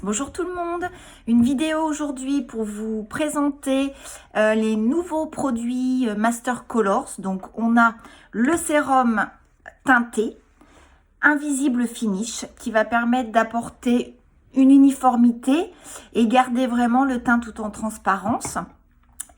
Bonjour tout le monde, une vidéo aujourd'hui pour vous présenter les nouveaux produits Master Colors. Donc on a le sérum teinté, Invisible Finish, qui va permettre d'apporter une uniformité et garder vraiment le teint tout en transparence.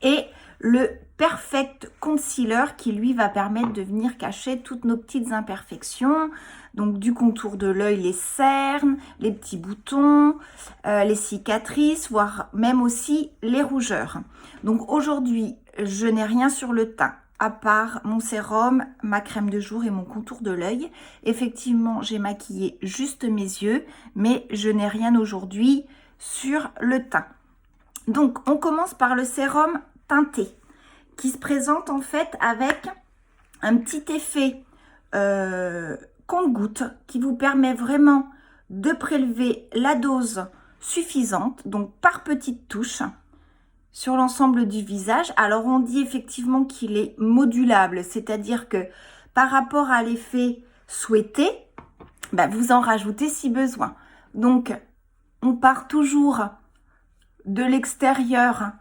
Et le Perfect Concealer qui lui va permettre de venir cacher toutes nos petites imperfections, donc du contour de l'œil, les cernes, les petits boutons, les cicatrices, voire même aussi les rougeurs. Donc aujourd'hui, je n'ai rien sur le teint à part mon sérum, ma crème de jour et mon contour de l'œil. Effectivement, j'ai maquillé juste mes yeux, mais je n'ai rien aujourd'hui sur le teint. Donc, on commence par le sérum teinté qui se présente en fait avec un petit effet compte-gouttes qui vous permet vraiment de prélever la dose suffisante, donc par petites touches sur l'ensemble du visage. Alors, on dit effectivement qu'il est modulable, c'est-à-dire que par rapport à l'effet souhaité, vous en rajoutez si besoin. Donc, on part toujours de l'extérieur,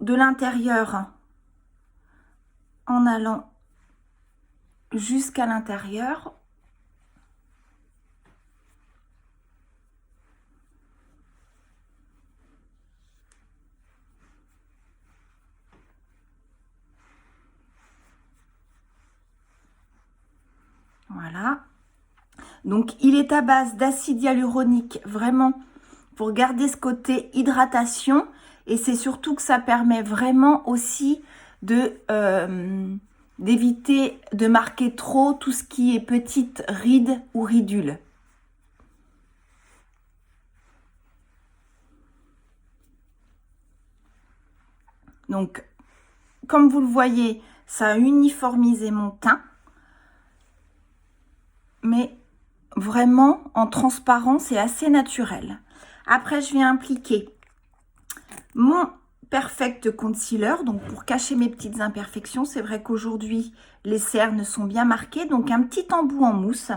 de l'intérieur en allant jusqu'à l'intérieur. Voilà. Donc, il est à base d'acide hyaluronique, vraiment pour garder ce côté hydratation. Et c'est surtout que ça permet vraiment aussi d'éviter de marquer trop tout ce qui est petites rides ou ridules. Donc, comme vous le voyez, ça a uniformisé mon teint. Mais vraiment en transparence et assez naturel. Après, je viens appliquer mon Perfect Concealer, donc pour cacher mes petites imperfections. C'est vrai qu'aujourd'hui, les cernes sont bien marquées, donc un petit embout en mousse.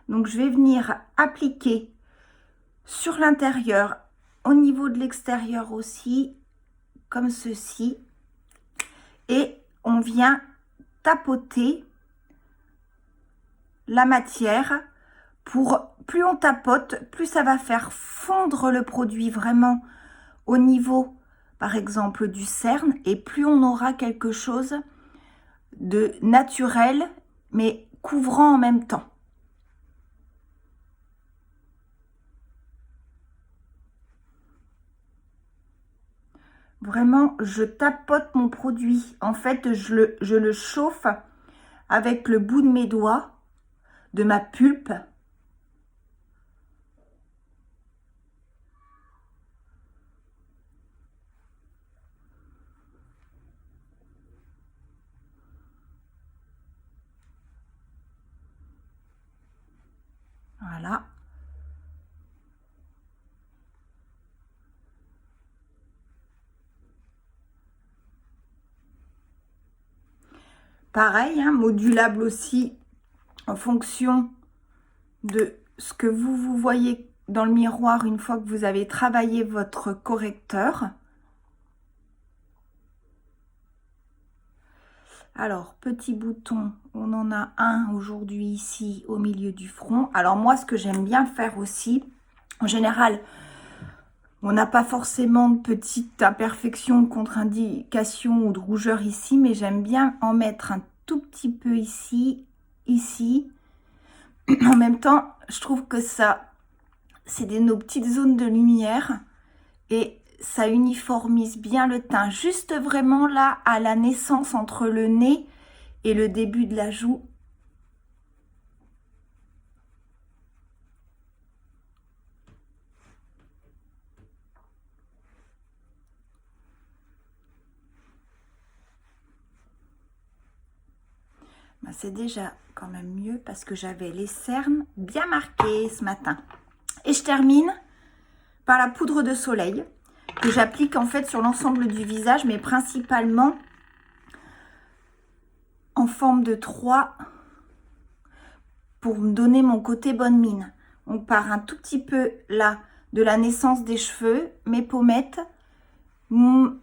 Donc, je vais venir appliquer sur l'intérieur, au niveau de l'extérieur aussi, comme ceci. Et on vient tapoter la matière pour, plus on tapote, plus ça va faire fondre le produit vraiment au niveau, par exemple, du cerne, et plus on aura quelque chose de naturel, mais couvrant en même temps. Vraiment, je tapote mon produit. En fait, je le chauffe avec le bout de mes doigts, de ma pulpe. Voilà. Pareil, hein, modulable aussi en fonction de ce que vous voyez dans le miroir une fois que vous avez travaillé votre correcteur. Alors, petit bouton, on en a un aujourd'hui ici au milieu du front. Alors moi, ce que j'aime bien faire aussi, en général, on n'a pas forcément de petites imperfections, contre-indications ou de rougeur ici, mais j'aime bien en mettre un tout petit peu ici, ici. En même temps, je trouve que ça, c'est nos petites zones de lumière et ça uniformise bien le teint. Juste vraiment là, à la naissance entre le nez et le début de la joue. C'est déjà quand même mieux parce que j'avais les cernes bien marquées ce matin. Et je termine par la poudre de soleil que j'applique en fait sur l'ensemble du visage, mais principalement en forme de 3 pour me donner mon côté bonne mine. On part un tout petit peu là de la naissance des cheveux, mes pommettes, mon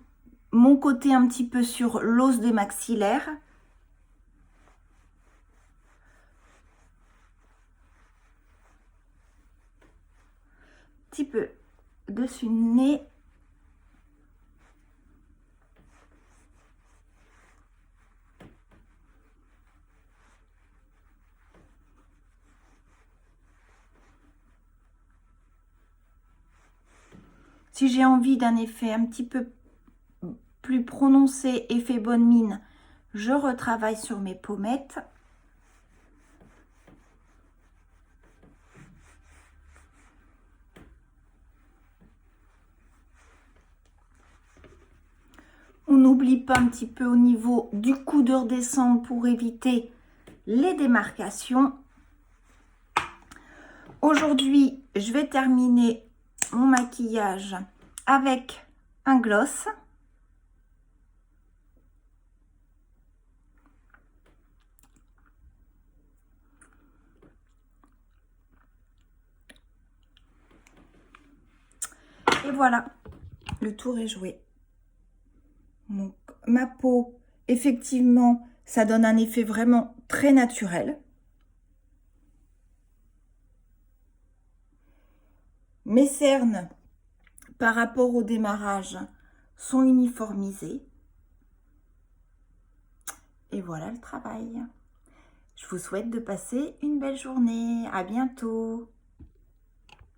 côté un petit peu sur l'os des maxillaires. Un petit peu dessus le nez. Si j'ai envie d'un effet un petit peu plus prononcé, effet bonne mine, je retravaille sur mes pommettes. On n'oublie pas un petit peu au niveau du cou de redescendre pour éviter les démarcations. Aujourd'hui, je vais terminer mon maquillage avec un gloss. Et voilà, le tour est joué. Donc, ma peau, effectivement, ça donne un effet vraiment très naturel. Mes cernes, par rapport au démarrage, sont uniformisées. Et voilà le travail. Je vous souhaite de passer une belle journée. À bientôt.